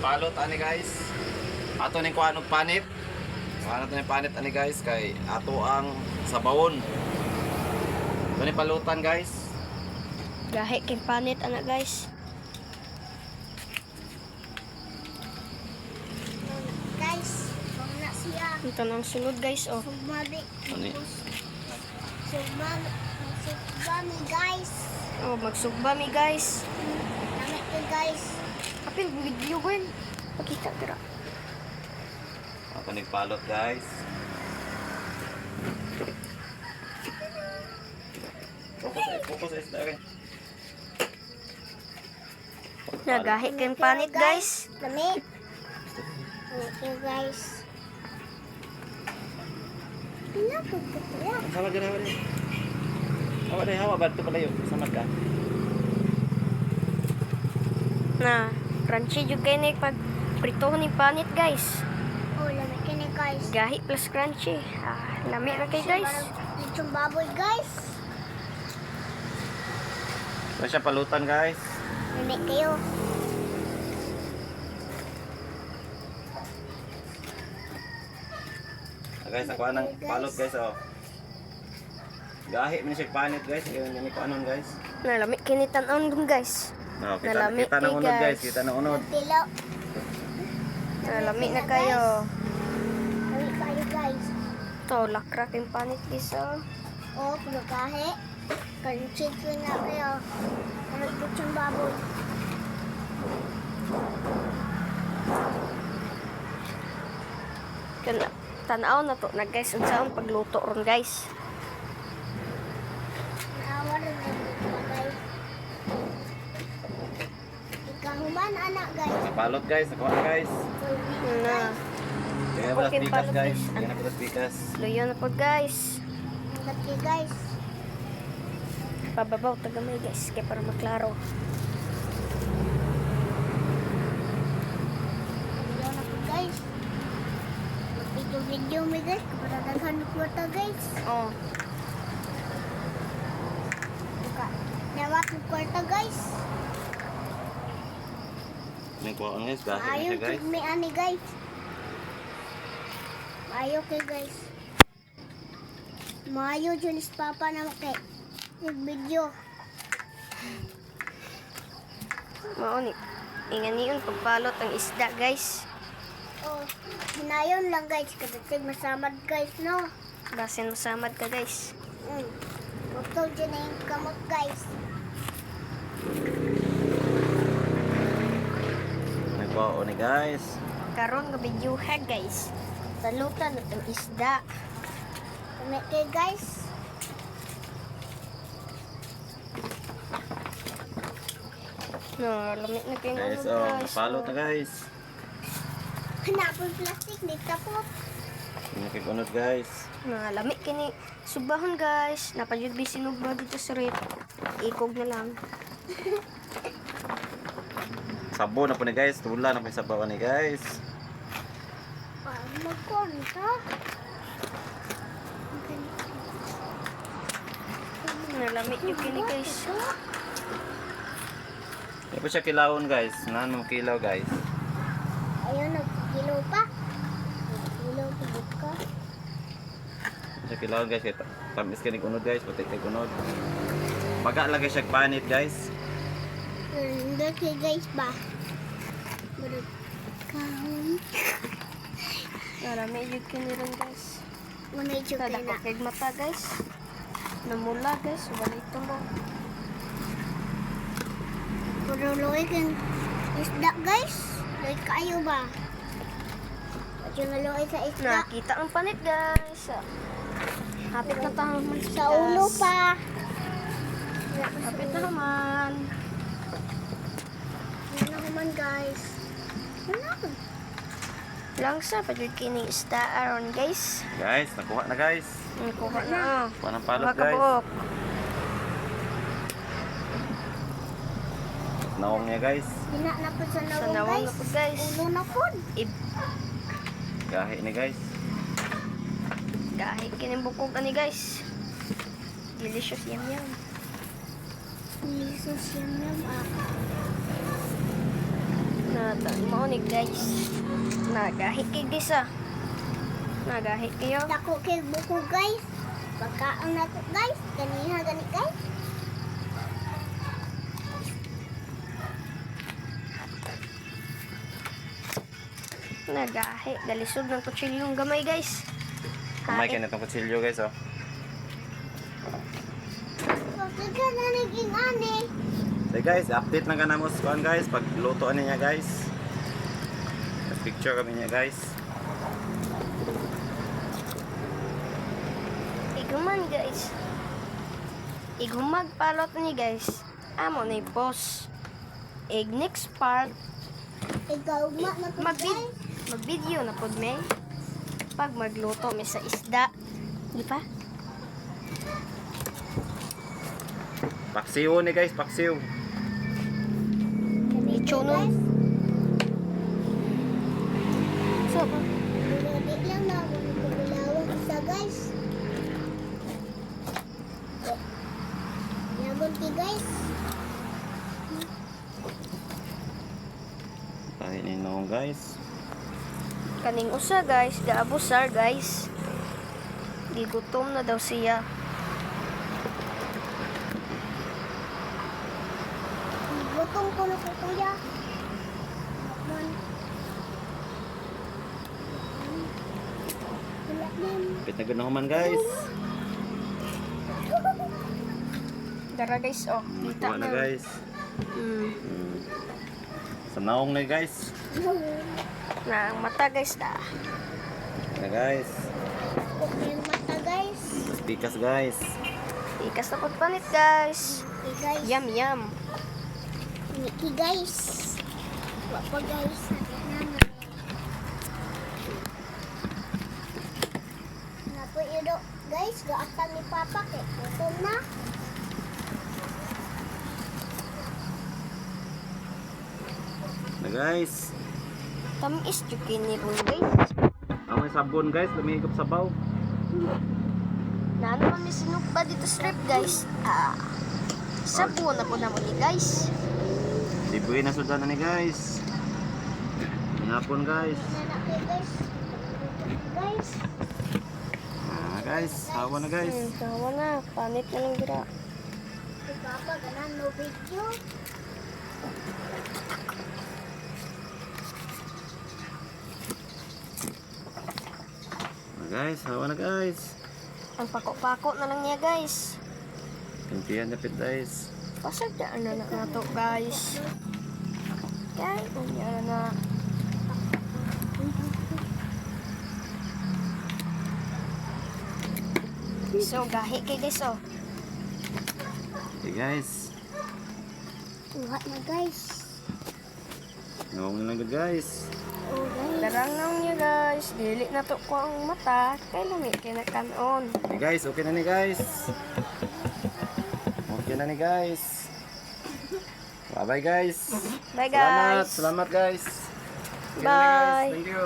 Palot ani guys. Ato ning kuan og panit. Kuan nato ning panit ani guys kay ato ang sabawon. Ito ni palutan guys. Gahi kay panit ana guys. Guys, kung na siya. Ito nang sunod guys oh. Sumali. Ani. Sugbami guys. Oh, magsugba mi guys. Namit ko guys. Kapil video gwen. Pakita tira. Ato ning palot guys. Fokus sa isda kay. Nagahi kay panit guys. Namit. Okay guys. Pinapag ko pala. Sama gana wala. Awa dai hawa badto palayo samad ka. Na, crunchy jud kay ni pag pritohon ni panit guys. Oh, lamit ka na guys. Gahi plus crunchy. Ah, lami ra kay guys. Itong baboy guys. Ito siya palutan guys. Namit kayo. Guys, ako nang palot guys oh. Gahi man siya panit guys, kaya ni ko anon guys. Na lami kini tan-on dun guys. No, Nalami kita nang kay unod guys, guys. kita nang unod. Tilaw. Na lami na kayo. Namit kayo guys. To lakra kay panit guys oh. Oh, kulagahe. Kanchig ko na kayo. Namit ko siyang baboy. Kana tan-aw na to na guys unsaon pagluto ron guys. Naawa rin na dito guys. Ikahuman anak guys. Palot guys, ako na guys. Na, Kaya pala Okay, pikas palot, guys. guys. Kaya na pala pikas. luyo na po guys. Ingat kayo guys. Pababaw tagamay guys kay para maklaro. Ayaw na po guys. Video mo guys. Para daghan ko ito guys. Oh, Buka. Nawat ko kwarta guys. May kuhaan guys, gahi na Ayaw siya guys. may ani guys. Ayaw kay guys. Maayo dyan is papa na kay video. mao ni. Inganiyon pagpalot ang isda guys. Oh, hinayon lang guys. Kadatig masamad guys no. Basin masamad ka guys. Huwag dyan na yung kamot guys. May kuhaan ni guys. Karon nga video ha guys. Talutan at ang isda. Kamit kay guys. No, lamit na kayo Guys, ng oh, guys. palot na guys. Hanapon plastic dito po. Nakikunod guys. Na lamit kini subahon guys. Napadyod bi sinugba dito sa red. Ikog na lang. Sabo na po ni guys. Tula na po yung sabawan ni guys. Magkonta. Nalamit yung kini guys. Hindi po siya kilawon guys. Nahan mo kilaw guys. Ayun, nagkilo pa. Nagkilo pa buka. Siya kilawon guys. Kaya tamis ka ni kunod guys. Putik kay kunod. Pagka lagay siya panit guys. Hindi kay guys ba? Marag kahon. Nalamit yung kini rin guys. Muna yung chupi Tada ko na. kay mata guys. Namula guys. Wala ito mo. Puro loy kang isda guys. Loy kayo ba? At yung loy sa isda. Nakita ang panit guys. Hapit na tayo Sa ulo pa. Hapit na naman. Ano naman guys? Ano? Langsa pa jud kini isda aron guys. Guys, nakuha na guys. Kuha na. Panang palot Kuha ka guys. buok. Naong niya guys. Hina na po sa Sa nawang nawang guys. na po guys. Ulo na po. Gahi ni guys. Gahi kini bukog ani guys. Delicious yum yum. Jesus yun yun. Mo ni guys. Nagahi kay guys ah. Nagahi kayo. Dako kay buko guys. Pagkaon na to guys. Kaniha gani guys. Nagahi. Dalisod ng kutsilyong gamay guys. Kamay kayo na itong kutsilyo guys oh. Kasi ka na naging ani. So guys, update na ka na mo sa guys. Pag lutoan niya guys. Picture kami niya guys. Iguman guys. Igumag palot ni guys. Amo na boss. Next part. Ikaw ma na to guys. Mag-video na pod may. Pag magluto may sa isda. Di pa? Paksiw ni guys, paksiw. Ichunon. So, Hindi lang na ako nagulawang isa guys. Yabon ti guys. Tahin ninong guys. kaning usa guys, gaabusar guys. Gigutom na daw siya. Gutom ko na po kuya. Man. Wala din. Pit na ganahuman guys. Dara guys, oh. Kita Kuha na guys. Hmm. Sa naong na guys. Na ang mata guys da. Na guys. Okay, mata guys. Pikas guys. Ikas na pagpanit guys. Okay guys. Yum yum. Niki guys. Wa pa guys. Napo ido guys, gaatan ni Papa kay gutom na. Na guys. Tamis jukin ni ron guys. Ang may sabon guys, lumihigop sabaw. Na ano man may sinugba dito strip guys. Sabon na po naman ni guys. Libuin na sudan na ni guys. Hinapon guys. Nanake guys. Guys. Guys, hawa na guys. Tawa na. Panit na lang gira. Si Papa ganan no video. Guys, hawa na guys. Ang pako-pako na lang niya guys. Kantiyan na pit guys. Pasadaan na na to guys. Kaya unya na. So gahi kay guys oh. Okay guys. Uha na guys. Ngawang na lang guys. Oh guys. Darangaw niya guys. Dili na to ko ang mata. Kay lami kay nakanon. Okay guys, okay na ni guys. Okay na ni guys. Bye bye guys. Bye Salamat, guys. salamat guys. Okay na ni guys. Bye. Thank you.